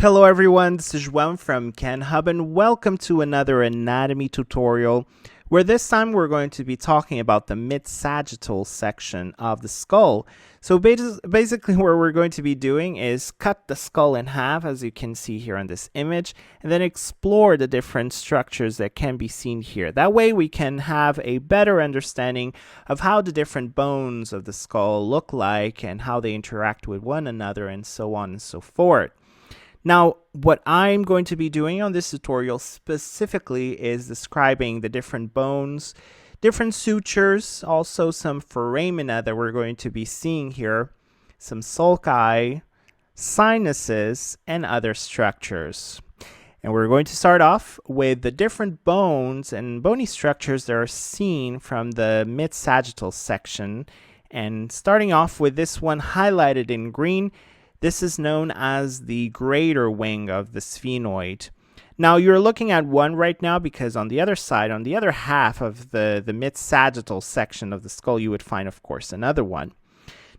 Hello everyone, this is Juan from KenHub and welcome to another anatomy tutorial where this time we're going to be talking about the mid-sagittal section of the skull. So basically what we're going to be doing is cut the skull in half, as you can see here on this image, and then explore the different structures that can be seen here. That way we can have a better understanding of how the different bones of the skull look like and how they interact with one another and so on and so forth. Now, what I'm going to be doing on this tutorial specifically is describing the different bones, different sutures, also some foramina that we're going to be seeing here, some sulci, sinuses, and other structures. And we're going to start off with the different bones and bony structures that are seen from the mid-sagittal section. And starting off with this one highlighted in green, this is known as the greater wing of the sphenoid. Now you're looking at one right now because on the other side, on the other half of the mid-sagittal section of the skull, you would find, of course, another one.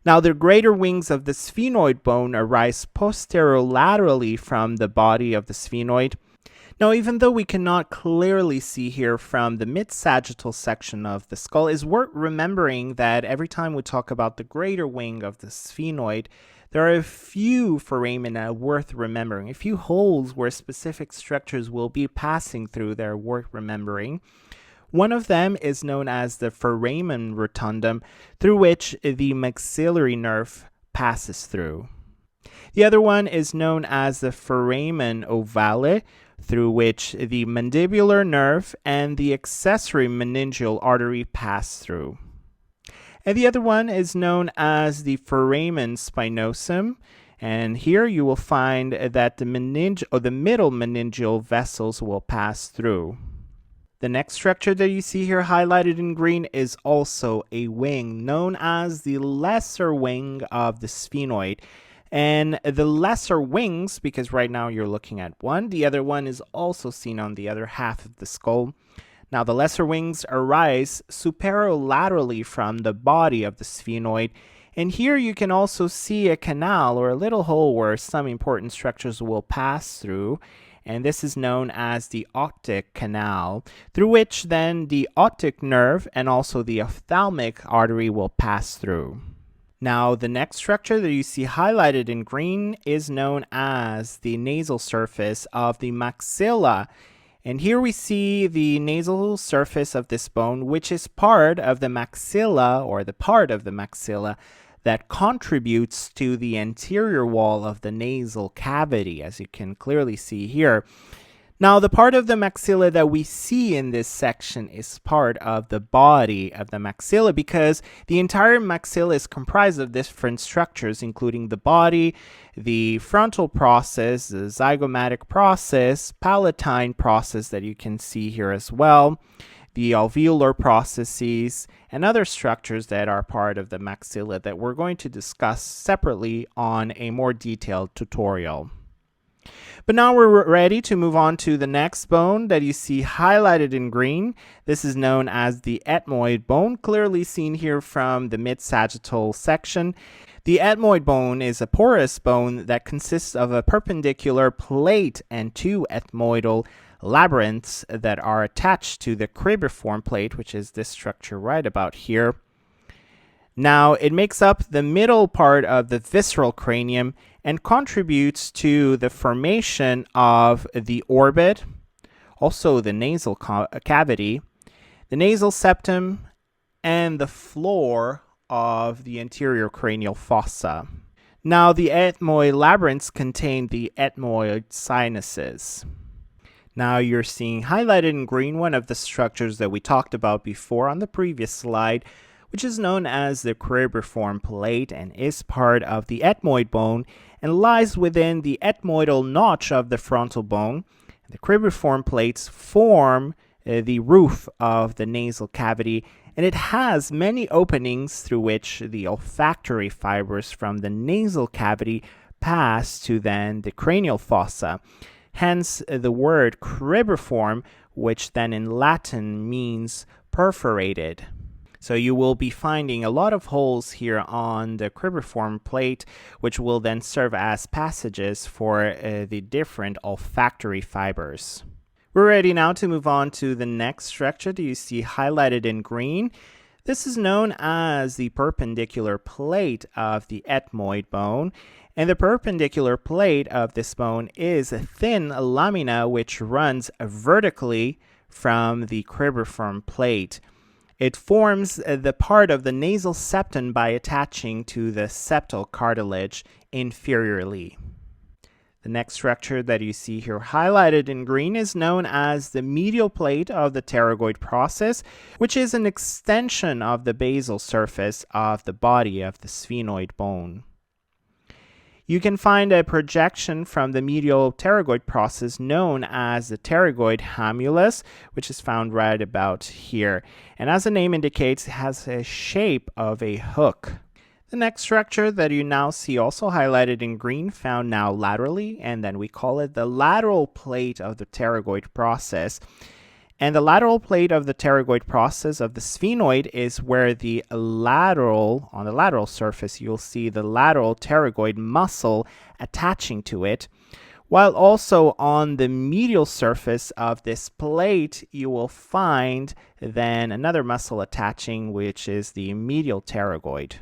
Now the greater wings of the sphenoid bone arise posterolaterally from the body of the sphenoid. Now, even though we cannot clearly see here from the mid-sagittal section of the skull, it's worth remembering that every time we talk about the greater wing of the sphenoid, there are a few foramina worth remembering, a few holes where specific structures will be passing through that are worth remembering. One of them is known as the foramen rotundum, through which the maxillary nerve passes through. The other one is known as the foramen ovale, through which the mandibular nerve and the accessory meningeal artery pass through. And the other one is known as the foramen spinosum, and here you will find that the middle meningeal vessels will pass through. The next structure that you see here highlighted in green is also a wing, known as the lesser wing of the sphenoid. And the lesser wings, because right now you're looking at one, the other one is also seen on the other half of the skull. Now, the lesser wings arise superolaterally from the body of the sphenoid, and here you can also see a canal or a little hole where some important structures will pass through, and this is known as the optic canal, through which then the optic nerve and also the ophthalmic artery will pass through. Now, the next structure that you see highlighted in green is known as the nasal surface of the maxilla. And here we see the nasal surface of this bone, which is part of the maxilla, or the part of the maxilla that contributes to the anterior wall of the nasal cavity, as you can clearly see here. Now, the part of the maxilla that we see in this section is part of the body of the maxilla because the entire maxilla is comprised of different structures, including the body, the frontal process, the zygomatic process, palatine process that you can see here as well, the alveolar processes, and other structures that are part of the maxilla that we're going to discuss separately on a more detailed tutorial. But now we're ready to move on to the next bone that you see highlighted in green. This is known as the ethmoid bone, clearly seen here from the mid-sagittal section. The ethmoid bone is a porous bone that consists of a perpendicular plate and two ethmoidal labyrinths that are attached to the cribriform plate, which is this structure right about here. Now, it makes up the middle part of the visceral cranium and contributes to the formation of the orbit, also the nasal cavity, the nasal septum, and the floor of the anterior cranial fossa. Now, the ethmoid labyrinths contain the ethmoid sinuses. Now you're seeing highlighted in green one of the structures that we talked about before on the previous slide, which is known as the cribriform plate and is part of the ethmoid bone and lies within the ethmoidal notch of the frontal bone. The cribriform plates form the roof of the nasal cavity, and it has many openings through which the olfactory fibers from the nasal cavity pass to then the cranial fossa. Hence the word cribriform, which then in Latin means perforated. So you will be finding a lot of holes here on the cribriform plate, which will then serve as passages for the different olfactory fibers. We're ready now to move on to the next structure that you see highlighted in green. This is known as the perpendicular plate of the ethmoid bone. And the perpendicular plate of this bone is a thin lamina which runs vertically from the cribriform plate. It forms the part of the nasal septum by attaching to the septal cartilage inferiorly. The next structure that you see here highlighted in green is known as the medial plate of the pterygoid process, which is an extension of the basal surface of the body of the sphenoid bone. You can find a projection from the medial pterygoid process known as the pterygoid hamulus, which is found right about here. And as the name indicates, it has a shape of a hook. The next structure that you now see also highlighted in green, found now laterally, and then we call it the lateral plate of the pterygoid process. And the lateral plate of the pterygoid process of the sphenoid is where on the lateral surface, you'll see the lateral pterygoid muscle attaching to it, while also on the medial surface of this plate, you will find then another muscle attaching, which is the medial pterygoid.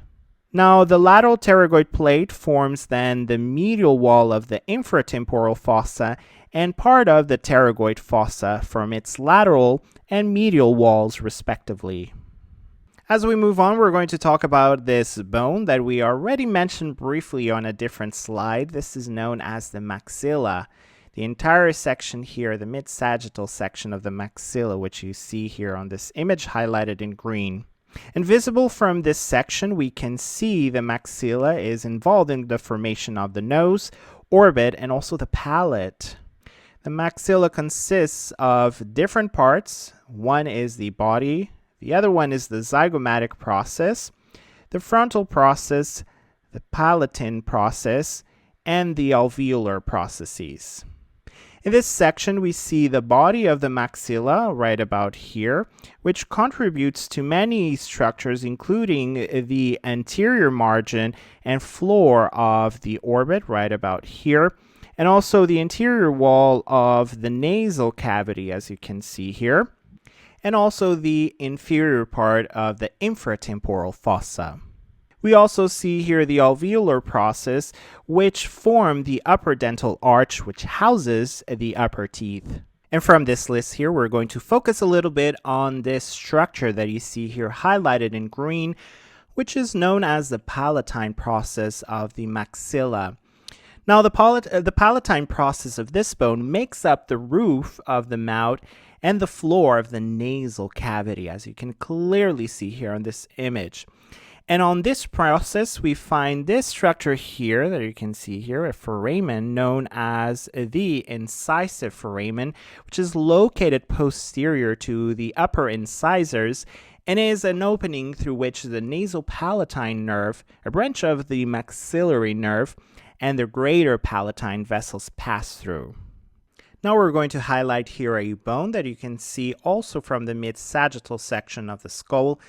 Now, the lateral pterygoid plate forms then the medial wall of the infratemporal fossa and part of the pterygoid fossa from its lateral and medial walls respectively. As we move on, we're going to talk about this bone that we already mentioned briefly on a different slide. This is known as the maxilla. The entire section here, the mid-sagittal section of the maxilla, which you see here on this image highlighted in green. And visible from this section, we can see the maxilla is involved in the formation of the nose, orbit, and also the palate. The maxilla consists of different parts. One is the body, the other one is the zygomatic process, the frontal process, the palatine process, and the alveolar processes. In this section, we see the body of the maxilla right about here, which contributes to many structures, including the anterior margin and floor of the orbit right about here, and also the interior wall of the nasal cavity, as you can see here, and also the inferior part of the infratemporal fossa. We also see here the alveolar process, which form the upper dental arch, which houses the upper teeth. And from this list here, we're going to focus a little bit on this structure that you see here highlighted in green, which is known as the palatine process of the maxilla. Now, the palatine process of this bone makes up the roof of the mouth and the floor of the nasal cavity, as you can clearly see here on this image. And on this process, we find this structure here that you can see here, a foramen known as the incisive foramen, which is located posterior to the upper incisors and is an opening through which the nasopalatine nerve, a branch of the maxillary nerve, and the greater palatine vessels pass through. Now we're going to highlight here a bone that you can see also from the mid-sagittal section of the skull,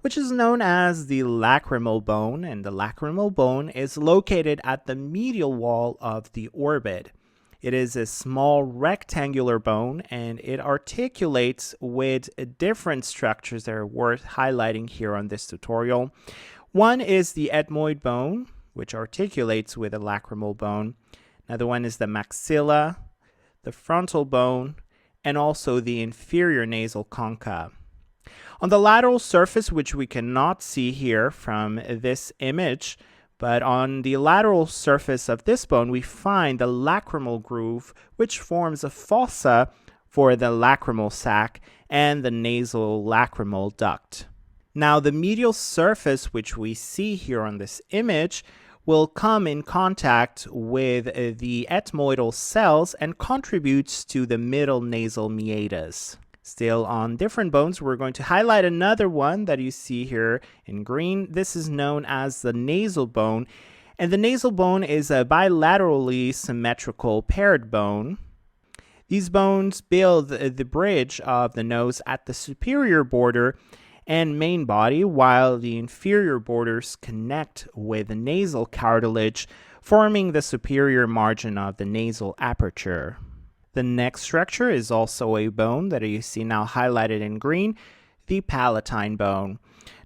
which is known as the lacrimal bone, and the lacrimal bone is located at the medial wall of the orbit. It is a small rectangular bone, and it articulates with different structures that are worth highlighting here on this tutorial. One is the ethmoid bone, which articulates with the lacrimal bone. Another one is the maxilla, the frontal bone, and also the inferior nasal concha. On the lateral surface, which we cannot see here from this image, but on the lateral surface of this bone, we find the lacrimal groove, which forms a fossa for the lacrimal sac and the nasal lacrimal duct. Now, the medial surface, which we see here on this image, will come in contact with the ethmoidal cells and contributes to the middle nasal meatus. Still on different bones, we're going to highlight another one that you see here in green. This is known as the nasal bone, and the nasal bone is a bilaterally symmetrical paired bone. These bones build the bridge of the nose at the superior border, and main body, while the inferior borders connect with the nasal cartilage, forming the superior margin of the nasal aperture. The next structure is also a bone that you see now highlighted in green, the palatine bone.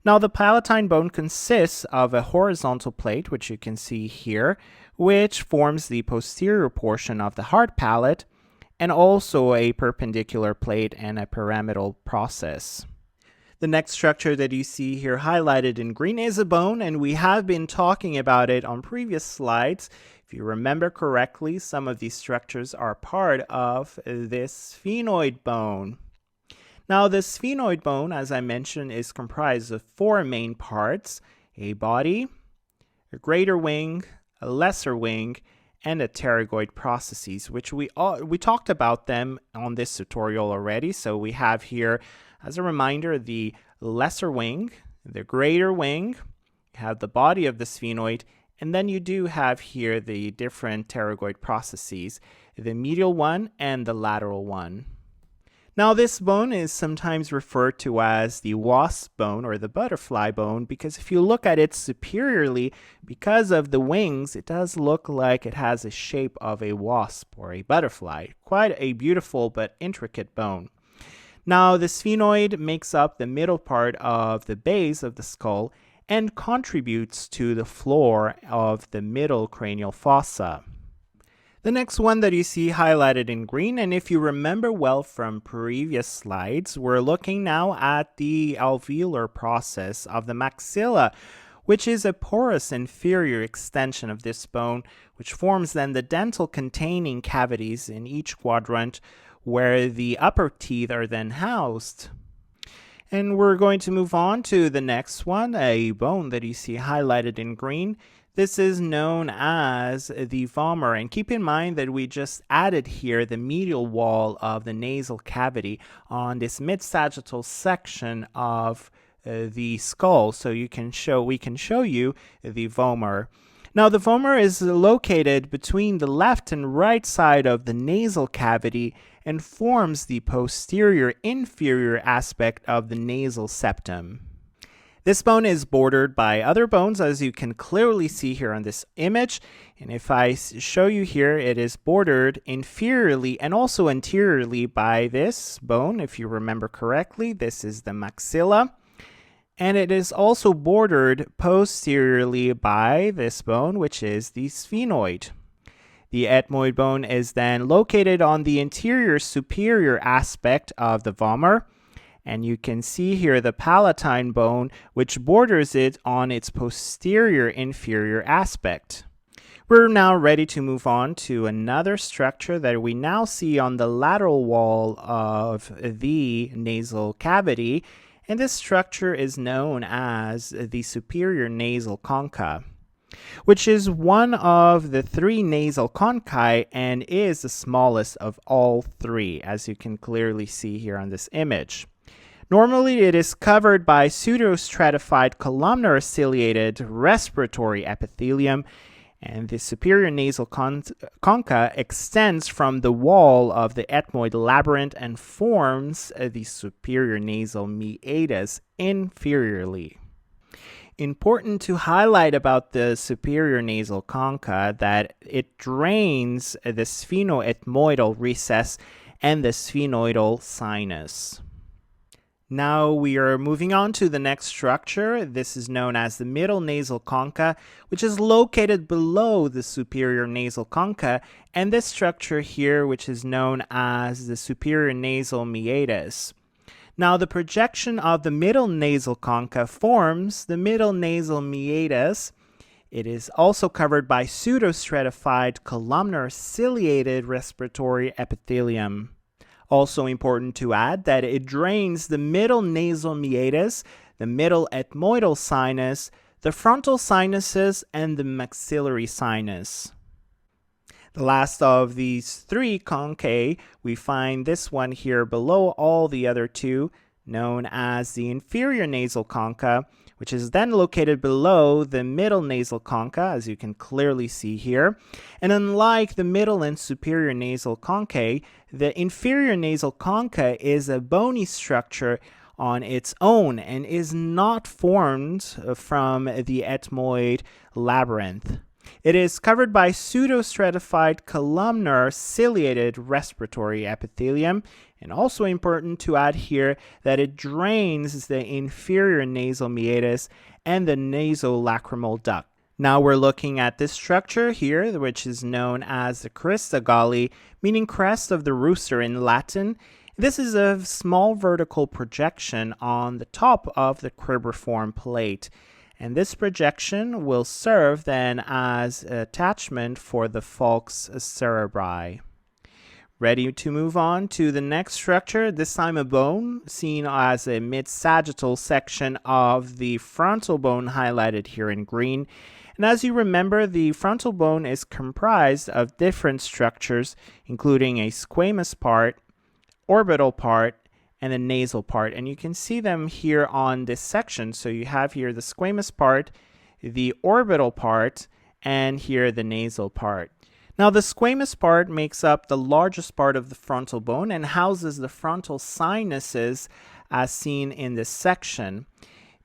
Now, the palatine bone consists of a horizontal plate, which you can see here, which forms the posterior portion of the hard palate, and also a perpendicular plate and a pyramidal process. The next structure that you see here highlighted in green is a bone, and we have been talking about it on previous slides. If you remember correctly, some of these structures are part of this sphenoid bone. Now, the sphenoid bone, as I mentioned, is comprised of four main parts: a body, a greater wing, a lesser wing, and a pterygoid processes, which we talked about them on this tutorial already. So we have here, as a reminder, the lesser wing, the greater wing, you have the body of the sphenoid, and then you do have here the different pterygoid processes, the medial one and the lateral one. Now, this bone is sometimes referred to as the wasp bone or the butterfly bone because if you look at it superiorly, because of the wings, it does look like it has a shape of a wasp or a butterfly. Quite a beautiful but intricate bone. Now, the sphenoid makes up the middle part of the base of the skull and contributes to the floor of the middle cranial fossa. The next one that you see highlighted in green, and if you remember well from previous slides, we're looking now at the alveolar process of the maxilla, which is a porous inferior extension of this bone, which forms then the dental containing cavities in each quadrant where the upper teeth are then housed. And we're going to move on to the next one, a bone that you see highlighted in green. This is known as the vomer, and keep in mind that we just added here the medial wall of the nasal cavity on this mid-sagittal section of the skull, so we can show you the vomer. Now, the vomer is located between the left and right side of the nasal cavity and forms the posterior inferior aspect of the nasal septum. This bone is bordered by other bones, as you can clearly see here on this image. And if I show you here, it is bordered inferiorly and also anteriorly by this bone. If you remember correctly, this is the maxilla. And it is also bordered posteriorly by this bone, which is the sphenoid. The ethmoid bone is then located on the anterior superior aspect of the vomer. And you can see here the palatine bone, which borders it on its posterior inferior aspect. We're now ready to move on to another structure that we now see on the lateral wall of the nasal cavity, and this structure is known as the superior nasal concha, which is one of the three nasal conchae and is the smallest of all three, as you can clearly see here on this image. Normally, it is covered by pseudostratified columnar ciliated respiratory epithelium, and the superior nasal concha extends from the wall of the ethmoid labyrinth and forms the superior nasal meatus inferiorly. Important to highlight about the superior nasal concha that it drains the sphenoethmoidal recess and the sphenoidal sinus. Now we are moving on to the next structure. This is known as the middle nasal concha, which is located below the superior nasal concha, and this structure here, which is known as the superior nasal meatus. Now, the projection of the middle nasal concha forms the middle nasal meatus. It is also covered by pseudostratified columnar ciliated respiratory epithelium. Also important to add that it drains the middle nasal meatus, the middle ethmoidal sinus, the frontal sinuses, and the maxillary sinus. The last of these three conchae, we find this one here below all the other two, known as the inferior nasal concha, which is then located below the middle nasal concha, as you can clearly see here. And unlike the middle and superior nasal conchae, the inferior nasal concha is a bony structure on its own and is not formed from the ethmoid labyrinth. It is covered by pseudostratified columnar ciliated respiratory epithelium, and also important to add here that it drains the inferior nasal meatus and the nasolacrimal duct. Now we're looking at this structure here, which is known as the crista galli, meaning crest of the rooster in Latin. This is a small vertical projection on the top of the cribriform plate. And this projection will serve then as attachment for the falx cerebri. Ready to move on to the next structure, this time a bone, seen as a mid-sagittal section of the frontal bone highlighted here in green. And as you remember, the frontal bone is comprised of different structures, including a squamous part, orbital part, and the nasal part, and you can see them here on this section. So you have here the squamous part, the orbital part, and here the nasal part. Now the squamous part makes up the largest part of the frontal bone and houses the frontal sinuses as seen in this section.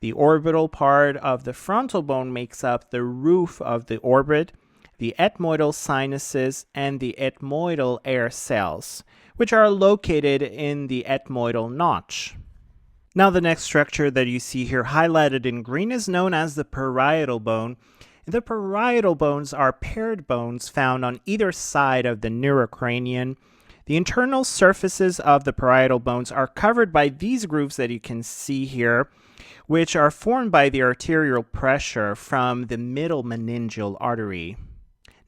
The orbital part of the frontal bone makes up the roof of the orbit, the ethmoidal sinuses, and the ethmoidal air cells, which are located in the ethmoidal notch. Now the next structure that you see here highlighted in green is known as the parietal bone. The parietal bones are paired bones found on either side of the neurocranium. The internal surfaces of the parietal bones are covered by these grooves that you can see here, which are formed by the arterial pressure from the middle meningeal artery.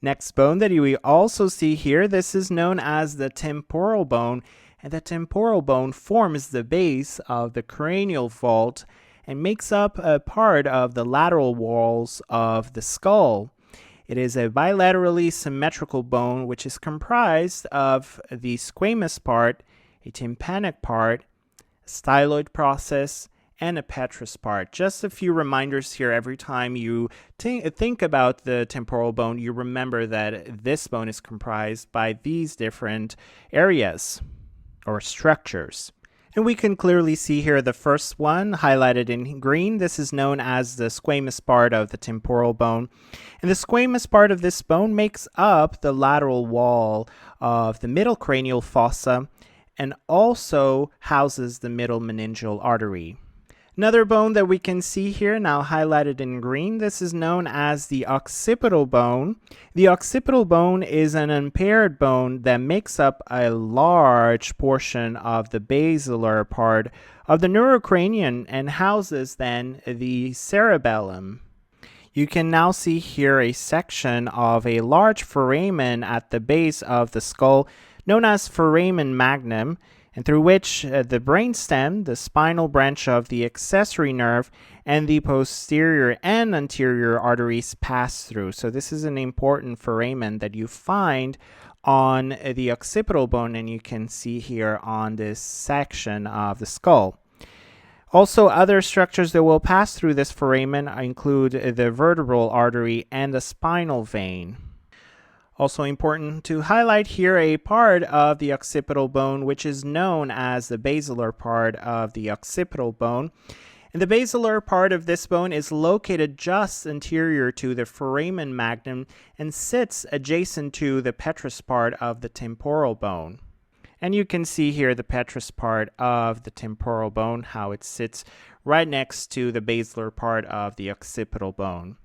Next bone that you also see here, this is known as the temporal bone, and the temporal bone forms the base of the cranial vault and makes up a part of the lateral walls of the skull. It is a bilaterally symmetrical bone which is comprised of the squamous part, a tympanic part, a styloid process, and a petrous part. Just a few reminders here. Every time you think about the temporal bone, you remember that this bone is comprised by these different areas or structures. And we can clearly see here the first one highlighted in green. This is known as the squamous part of the temporal bone. And the squamous part of this bone makes up the lateral wall of the middle cranial fossa and also houses the middle meningeal artery. Another bone that we can see here now highlighted in green, this is known as the occipital bone. The occipital bone is an unpaired bone that makes up a large portion of the basilar part of the neurocranium and houses then the cerebellum. You can now see here a section of a large foramen at the base of the skull known as foramen magnum, and through which the brainstem, the spinal branch of the accessory nerve, and the posterior and anterior arteries pass through. So this is an important foramen that you find on the occipital bone, and you can see here on this section of the skull. Also, other structures that will pass through this foramen include the vertebral artery and the spinal vein. Also important to highlight here a part of the occipital bone which is known as the basilar part of the occipital bone. And the basilar part of this bone is located just anterior to the foramen magnum and sits adjacent to the petrous part of the temporal bone. And you can see here the petrous part of the temporal bone, how it sits right next to the basilar part of the occipital bone.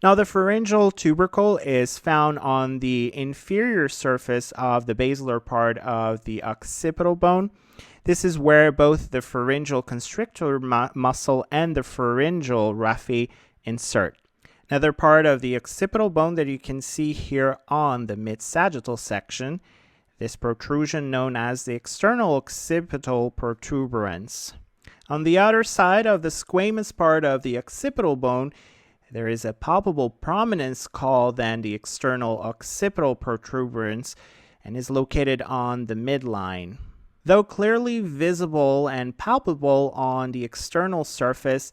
Now the pharyngeal tubercle is found on the inferior surface of the basilar part of the occipital bone. This is where both the pharyngeal constrictor muscle and the pharyngeal raphe insert. Another part of the occipital bone that you can see here on the mid-sagittal section, this protrusion known as the external occipital protuberance. On the outer side of the squamous part of the occipital bone, there is a palpable prominence called then the external occipital protuberance and is located on the midline. Though clearly visible and palpable on the external surface,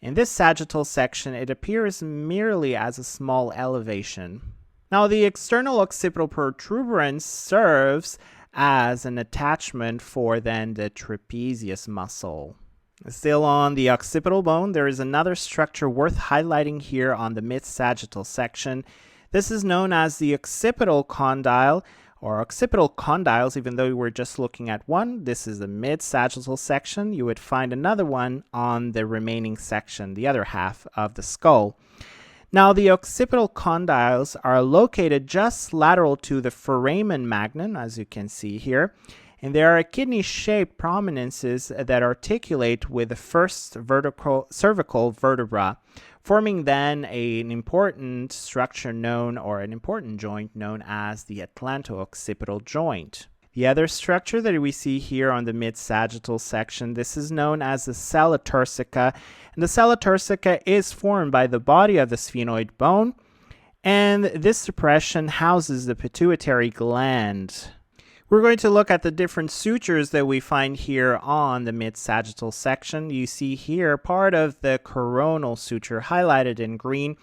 in this sagittal section it appears merely as a small elevation. Now the external occipital protuberance serves as an attachment for then the trapezius muscle. Still on the occipital bone, there is another structure worth highlighting here on the mid-sagittal section. This is known as the occipital condyle or occipital condyles, even though we're just looking at one. This is the mid-sagittal section. You would find another one on the remaining section, the other half of the skull. Now, the occipital condyles are located just lateral to the foramen magnum, as you can see here. And there are kidney-shaped prominences that articulate with the first cervical vertebra, forming then an important structure known, or an important joint known as the atlanto-occipital joint. The other structure that we see here on the mid-sagittal section, this is known as the sella turcica. And the sella turcica is formed by the body of the sphenoid bone, and this suppression houses the pituitary gland. We're going to look at the different sutures that we find here on the mid-sagittal section. You see here part of the coronal suture highlighted in green.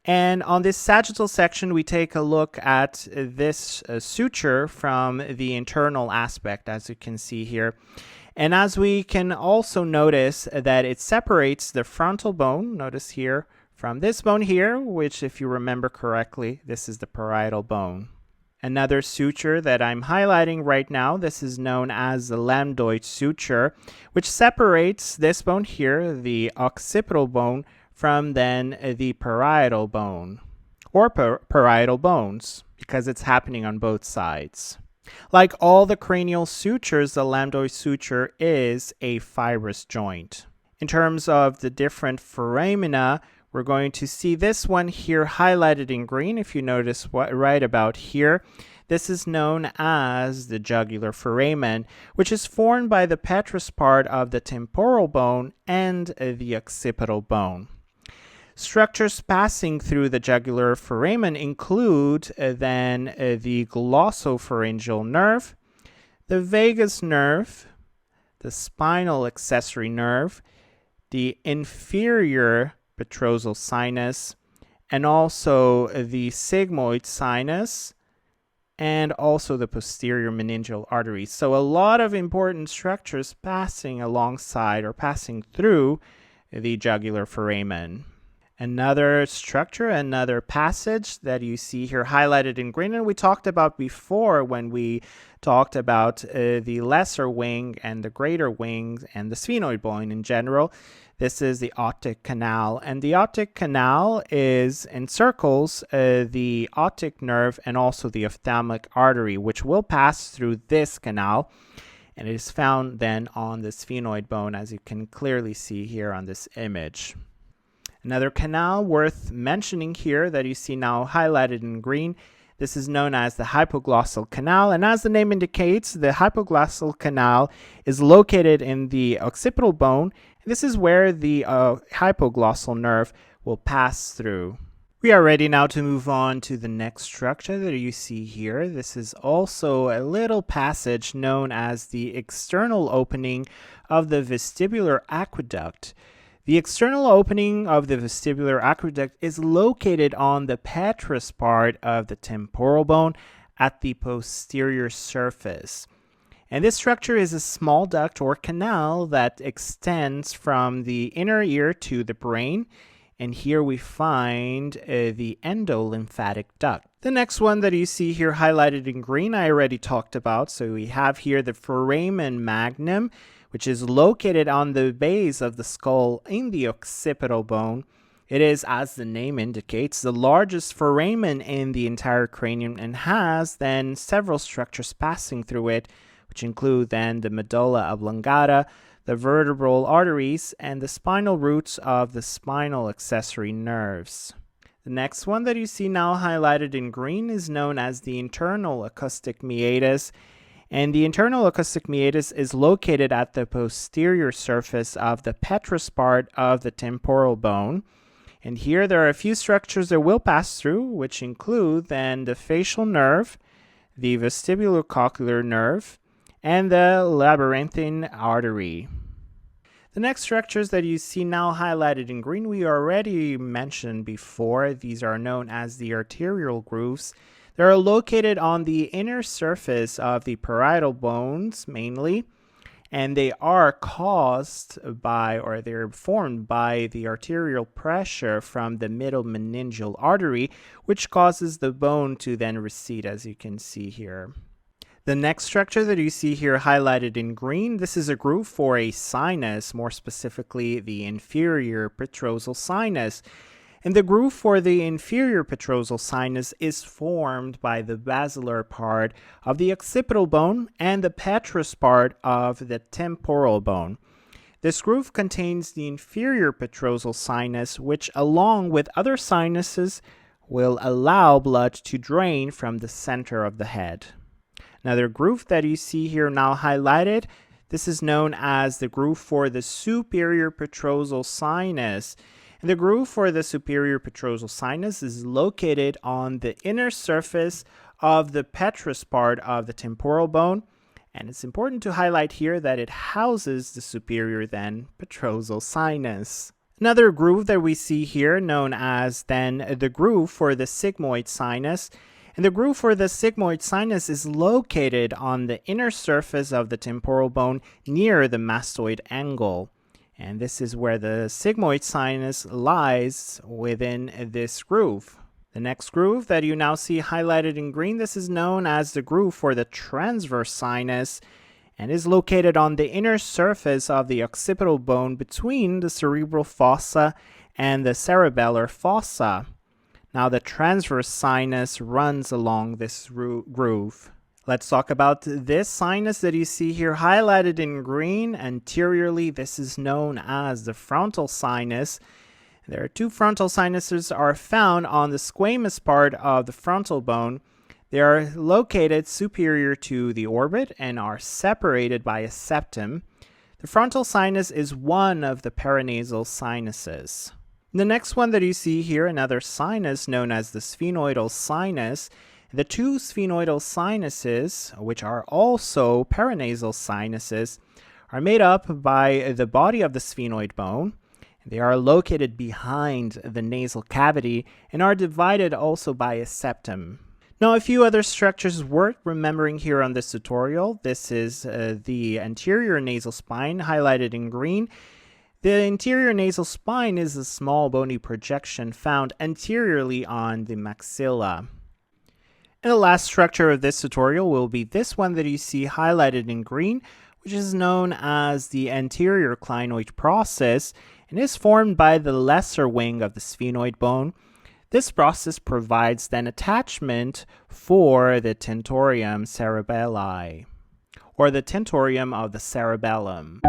And on this sagittal section, we take a look at this suture from the internal aspect, as you can see here. And as we can also notice that it separates the frontal bone, notice here, from this bone here, which, if you remember correctly, this is the parietal bone. Another suture that I'm highlighting right now, this is known as the lambdoid suture, which separates this bone here, the occipital bone, from then the parietal bone, or parietal bones, because it's happening on both sides. Like all the cranial sutures, the lambdoid suture is a fibrous joint. In terms of the different foramina, we're going to see this one here highlighted in green. If you notice right about here, this is known as the jugular foramen, which is formed by the petrous part of the temporal bone and the occipital bone. Structures passing through the jugular foramen include then the glossopharyngeal nerve, the vagus nerve, the spinal accessory nerve, the inferior petrosal sinus, and also the sigmoid sinus, and also the posterior meningeal arteries. So a lot of important structures passing alongside or passing through the jugular foramen. Another structure, another passage that you see here highlighted in green, and we talked about before when we talked about the lesser wing and the greater wings and the sphenoid bone in general. This is the optic canal, and the optic canal encircles the optic nerve and also the ophthalmic artery, which will pass through this canal, and it is found then on the sphenoid bone, as you can clearly see here on this image. Another canal worth mentioning here that you see now highlighted in green, this is known as the hypoglossal canal, and as the name indicates, the hypoglossal canal is located in the occipital bone. This is where the hypoglossal nerve will pass through. We are ready now to move on to the next structure that you see here. This is also a little passage known as the external opening of the vestibular aqueduct. The external opening of the vestibular aqueduct is located on the petrous part of the temporal bone at the posterior surface. And this structure is a small duct or canal that extends from the inner ear to the brain. And here we find the endolymphatic duct. The next one that you see here highlighted in green, I already talked about. So we have here the foramen magnum, which is located on the base of the skull in the occipital bone. It is, as the name indicates, the largest foramen in the entire cranium and has then several structures passing through it, which include then the medulla oblongata, the vertebral arteries, and the spinal roots of the spinal accessory nerves. The next one that you see now highlighted in green is known as the internal acoustic meatus. And the internal acoustic meatus is located at the posterior surface of the petrous part of the temporal bone. And here there are a few structures that will pass through, which include then the facial nerve, the vestibulocochlear nerve, and the labyrinthine artery. The next structures that you see now highlighted in green, we already mentioned before. These are known as the arterial grooves. They are located on the inner surface of the parietal bones mainly, and they are caused by, or they're formed by, the arterial pressure from the middle meningeal artery, which causes the bone to then recede, as you can see here. The next structure that you see here highlighted in green, this is a groove for a sinus, more specifically the inferior petrosal sinus. And the groove for the inferior petrosal sinus is formed by the basilar part of the occipital bone and the petrous part of the temporal bone. This groove contains the inferior petrosal sinus, which, along with other sinuses, will allow blood to drain from the center of the head. Another groove that you see here now highlighted, this is known as the groove for the superior petrosal sinus. And the groove for the superior petrosal sinus is located on the inner surface of the petrous part of the temporal bone. And it's important to highlight here that it houses the superior then petrosal sinus. Another groove that we see here known as then the groove for the sigmoid sinus. And the groove for the sigmoid sinus is located on the inner surface of the temporal bone near the mastoid angle. And this is where the sigmoid sinus lies within this groove. The next groove that you now see highlighted in green, this is known as the groove for the transverse sinus and is located on the inner surface of the occipital bone between the cerebral fossa and the cerebellar fossa. Now the transverse sinus runs along this groove. Let's talk about this sinus that you see here highlighted in green. Anteriorly, this is known as the frontal sinus. There are two frontal sinuses are found on the squamous part of the frontal bone. They are located superior to the orbit and are separated by a septum. The frontal sinus is one of the paranasal sinuses. The next one that you see here, another sinus known as the sphenoidal sinus. The two sphenoidal sinuses, which are also paranasal sinuses, are made up by the body of the sphenoid bone. They are located behind the nasal cavity and are divided also by a septum. Now, a few other structures worth remembering here on this tutorial. This is the anterior nasal spine highlighted in green. The anterior nasal spine is a small bony projection found anteriorly on the maxilla. And the last structure of this tutorial will be this one that you see highlighted in green, which is known as the anterior clinoid process and is formed by the lesser wing of the sphenoid bone. This process provides then attachment for the tentorium cerebelli, or the tentorium of the cerebellum.